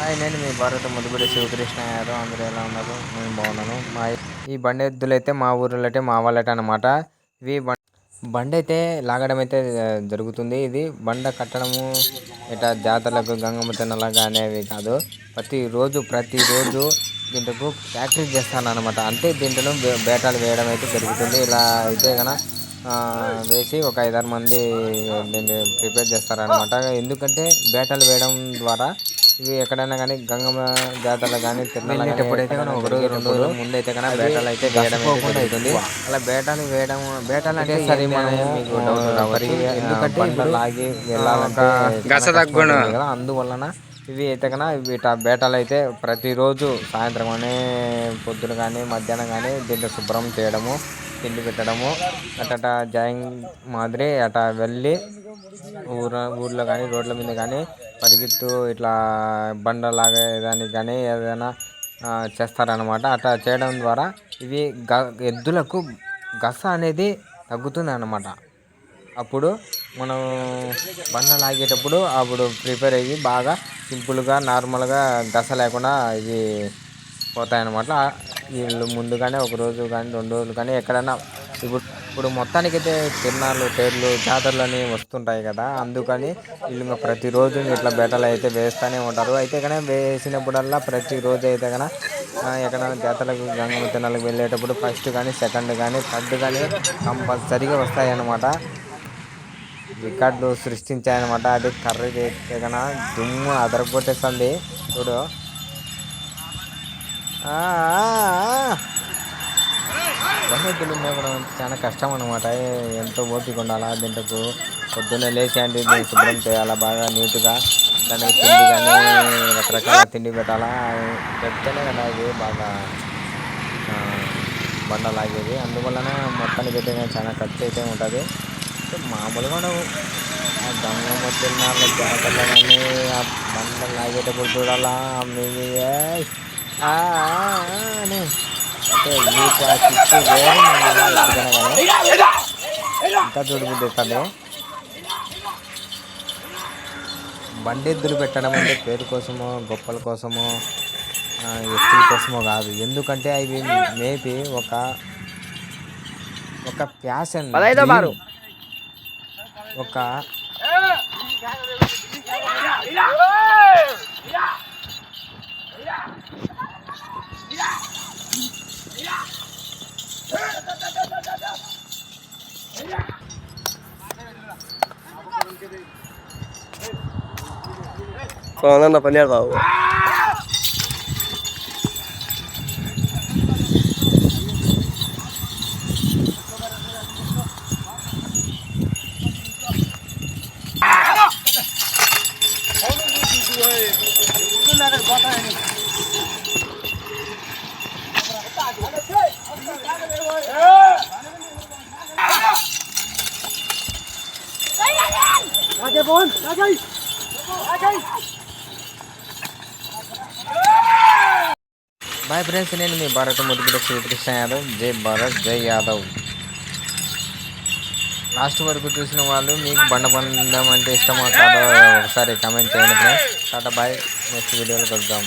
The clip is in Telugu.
హాయ్, నేను మీ భారత ముద్దుబిడ్డ శివకృష్ణ యాదవ్. అందరూ ఎలా ఉన్నారు? నేను బాగున్నాను. ఈ బండి ఎద్దులైతే మా ఊర్లో అయితే మా వాళ్ళటే అనమాట. ఇవి బండి అయితే లాగడం అయితే జరుగుతుంది. ఇది బండ కట్టడము ఇట్లా జాతరలకు గంగమ్మ తిన్నలాగా అనేవి కాదు. ప్రతిరోజు దీంట్లో ప్రాక్టీస్ చేస్తానన్నమాట. అంటే దీంట్లో బేటాలు వేయడం అయితే జరుగుతుంది. ఇలా అయితే కనుక వేసి ఒక 5-6 మంది దీన్ని ప్రిపేర్ చేస్తారనమాట. ఎందుకంటే బేటాలు వేయడం ద్వారా ఇవి ఎక్కడైనా కానీ గంగమ్మ జాతరలో కానీ వెళ్ళేటప్పుడైతే కానీ 1 రోజు 2 రోజుల ముందు అయితే కానీ బేటాలు అయితే వేయడం అయితే జరుగుతుంది. అలా బేటాలు అంటే సరే మీకు డౌట్ రావచ్చు. ఎందుకంటే ఇప్పుడు లాగి వెళ్ళాలంటే కదా, అందువలన ఇవి అయితే కన్నా వీట బేటాలు అయితే ప్రతిరోజు సాయంత్రం కానీ పొద్దున కానీ మధ్యాహ్నం కానీ దీంట్లో శుభ్రం చేయడము, తిండి పెట్టడము, అట్ట జాయింగ్ మాదిరి అట వెళ్ళి ఊర్లో కానీ రోడ్ల మీద కానీ పరిగెత్తు ఇట్లా బండ లాగేదానికి కానీ ఏదైనా చేస్తారనమాట. అట్లా చేయడం ద్వారా ఇవి ఎద్దులకు గస అనేది తగ్గుతుంది అన్నమాట. అప్పుడు మనం బండ లాగేటప్పుడు అప్పుడు ప్రిపేర్ అయ్యి బాగా సింపుల్గా నార్మల్గా గస లేకుండా ఇవి పోతాయన్నమాట. వీళ్ళు ముందుగానే 1 రోజు కానీ 2 రోజులు కానీ ఎక్కడైనా ఇప్పుడు మొత్తానికైతే తిరునాళ్ళు తేర్లు జాతరలు అని వస్తుంటాయి కదా, అందుకని వీళ్ళు ప్రతిరోజు ఇట్లా బేటలు అయితే వేస్తూనే ఉంటారు. అయితే కానీ వేసినప్పుడల్లా ప్రతిరోజు అయితే కన్నా ఎక్కడైనా జాతరలకు గంగమ్మ తిరునాళ్ళకి వెళ్ళేటప్పుడు ఫస్ట్ కానీ సెకండ్ కానీ థర్డ్ కానీ కంపల్సరీగా వస్తాయన్నమాట. రికార్డులు సృష్టించాయన్నమాట. అది కర్రీ అయితే కన్నా దుమ్ము అదరగొట్టేస్తుంది చూడు. బండెద్దులు మేపడం చాలా కష్టం అనమాట. ఎంతో ఓపిక ఉండాలా. దీంట్లో పొద్దున్నే లేచి అంటే దీన్ని శుభ్రం చేయాలా, బాగా నీట్గా దానికి తిండి కానీ రకరకాల తిండి పెట్టాలా. పెడితేనే కదా ఇది బాగా బండ లాగేది. అందువలన మొత్తానికి అయితే చాలా ఖర్చు అయితే ఉంటుంది. మామూలుగా గంగమ్మ తిరునాళ్ళ జాతరలో కానీ ఆ బండ లాగేటప్పుడు చూడాలా అంటే మీకు ఆ చిక్కు వేరే ఇంకా చూడబుద్ధిస్తుంది. బండెద్దులు పెట్టడం అంటే పేరు కోసమో గొప్పల కోసమో ఎత్తుల కోసమో కాదు. ఎందుకంటే అవి మేబీ ఒక ప్యాషన్, ఒక Soalnya apa tahu. Bye friends, నేను మీ భారత ముద్దుబిడ్డ శ్రీకృష్ణ యాదవ్. జై భారత్, జై యాదవ్. లాస్ట్ వరకు చూసిన వాళ్ళు మీకు బండం అంటే ఇష్టమో కాదో ఒకసారి కామెంట్ చేయండి ఫ్రెండ్స్. టాటా బాయ్, నెక్స్ట్ వీడియోలో కలుద్దాం.